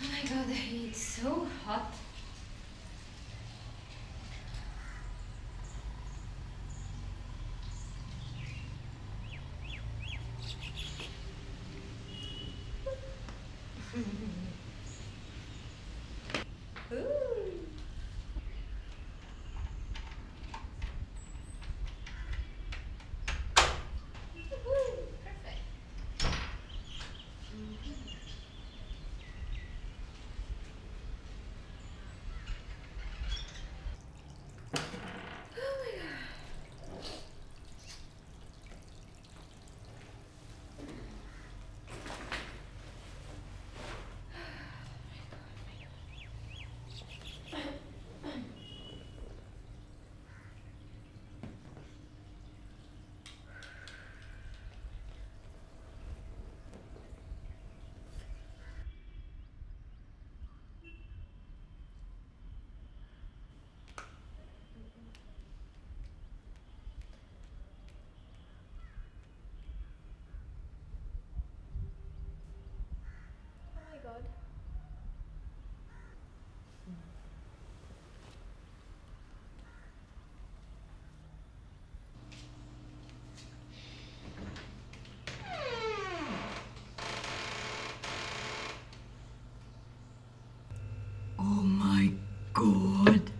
Oh my god, it's so hot. God. Oh my God.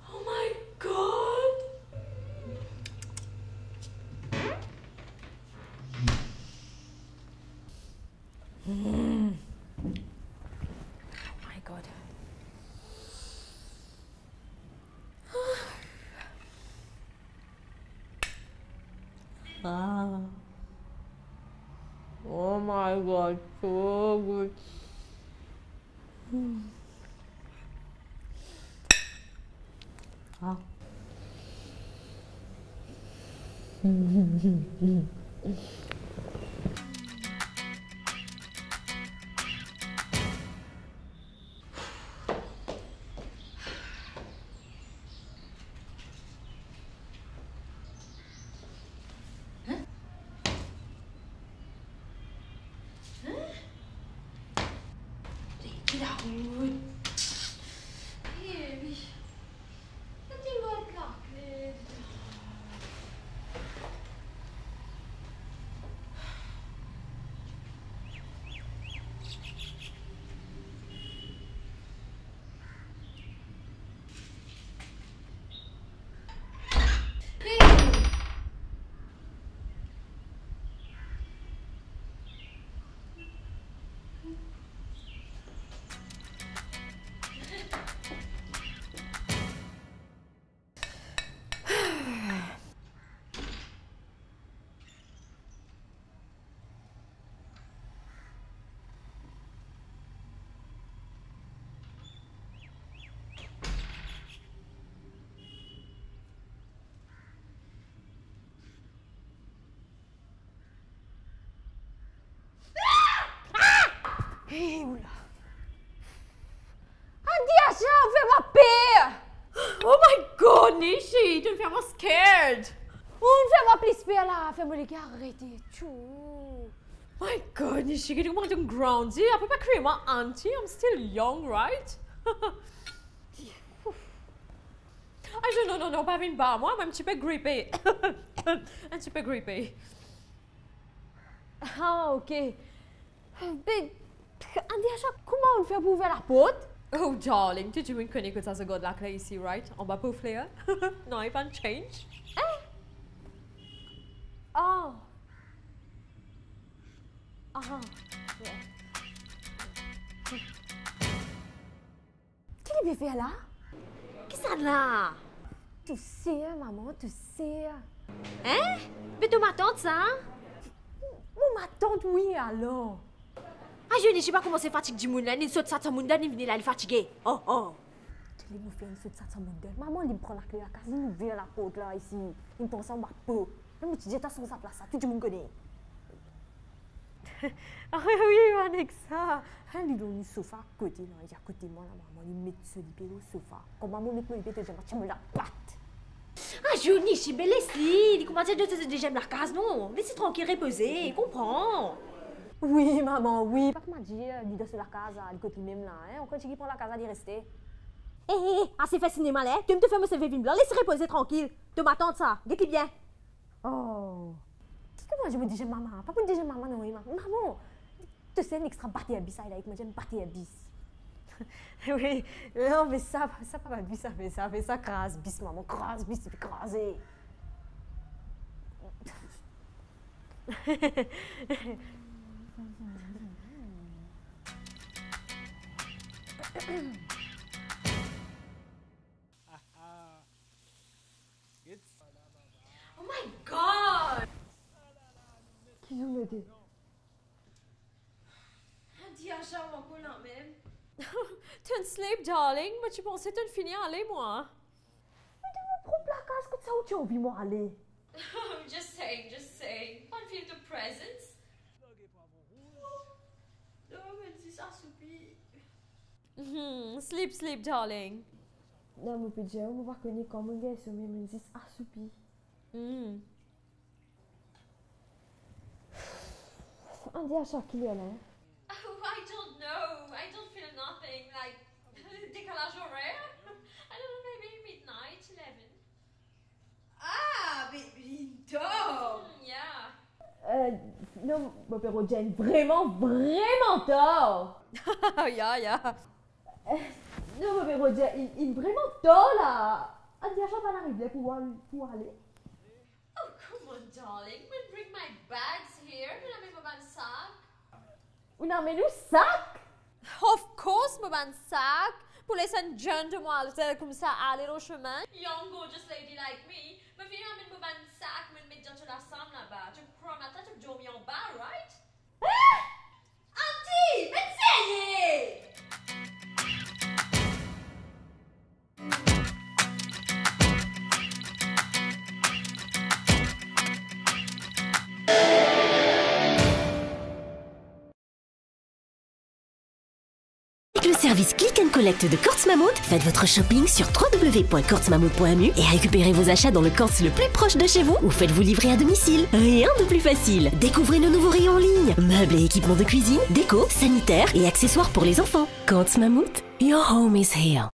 Oh my god. Oh my god. Ah. Oh my god, so good. Ah. Daud. Ewig. Dat ding wordt klappig. Hé, oula. Andiacha, fais-moi peur. Oh my god, Nishi, tu me fais vraiment scared. Fais-moi plus peur là, fais-moi les gars arrêter. Tchou. My god, Nishi, you want to ground you? I pas créer my auntie. I'm still young, right? Ah, non, pas une barre. Moi, même un petit peu grippé. Un petit peu grippé. Ah, ok. Mais, Andiacha, comment on fait pour ouvrir la porte? Oh, darling, tu me connais que ça se gode la clé ici, right? On va poufler, hein? Non, il va change. Hein? Oh. Ah. Yeah. Qu'est-ce qu'il fait là? Qu'est-ce que ça là? Tu sais, maman, tu sais. Hein? Mais tu m'attends ça? Oh, ma tante, oui, alors. Ah, je ne sais pas comment c'est fatigué du monde là. Ni saute ça, ton monde là, ni venir là, il est fatigué. Oh, oh. Tu les faire une saute ça, ton monde. Maman, il me prend la clé à la case, il nous vient la porte là, ici. Il me pense en ma peau. Même tu dis, t'as son sa place, ça, tout le monde connaît. Ah oui, Alexa. Elle est dans le sofa à côté, là. Il est à côté de moi, là, maman. Il met ce lit au sofa. Quand maman met le bébé, tu me la patte. Ah, Johnny, je suis belle ici. Il commence à dire que déjà la case, non. Laissez tranquille reposer, comprends. Oui, maman, oui. Pas que m'a dit, il est sur la casa, du côté même là. Hein? On continue pour la casa d'y rester. Hé, hé, assez fait cinéma là. Tu me te fais me servir vin blanc. Laisse reposer tranquille. Tu m'attends ça. Guette bien. Oh. Qu'est-ce que moi je me dis, maman? Pas pour dire maman, non, oui, maman. Maman, tu sais, un extra batté à bis, ça, avec moi, j'aime batté à bis. Oui, non, mais ça pas bis, ça fait ça, crase bis, maman, crase bis, c'est crasé. Oh my god! Qui vous m'aide? Dis à Charles mon coulant même. Tu es sleep, darling, mais tu pensais te finir aller, moi. Mais tu me prends la case, que ça où tu as envie, moi, aller? Just saying, just saying. Pas feel the presence. Non, mais dis ça, soupi. Sleep, sleep, darling. Non, mon petit, on va connaître comment on est sur mes musiques assoupies. On dit à chaque client, hein? Oh, I don't know. I don't feel nothing. Like, décalage horaire? I don't know, maybe midnight, 11. Ah, mais Linda! Yeah. Non, mon père Jane, vraiment tort! Yeah. Non, mon père Jane, il vraiment tort, là! On dit à chaque arrive pour aller. Oh, come on, darling. We'll bring my bags here. We'll have my sac. On a mis le sac! Of course, my sac. Pour laisser un jeune demoiselle comme ça aller au chemin. Young, gorgeous lady like me. Mais finalement, mon sac, me mettre dans la chambre là-bas. Tu crois maintenant, tu dormir en bas, right? Auntie, mais c'est Avec le service Click and Collect de Quartz Mammouth, faites votre shopping sur www.quartzmammouth.mu et récupérez vos achats dans le Quartz le plus proche de chez vous ou faites-vous livrer à domicile. Rien de plus facile. Découvrez nos nouveaux rayons en ligne. Meubles et équipements de cuisine, déco, sanitaires et accessoires pour les enfants. Quartz Mammouth, your home is here.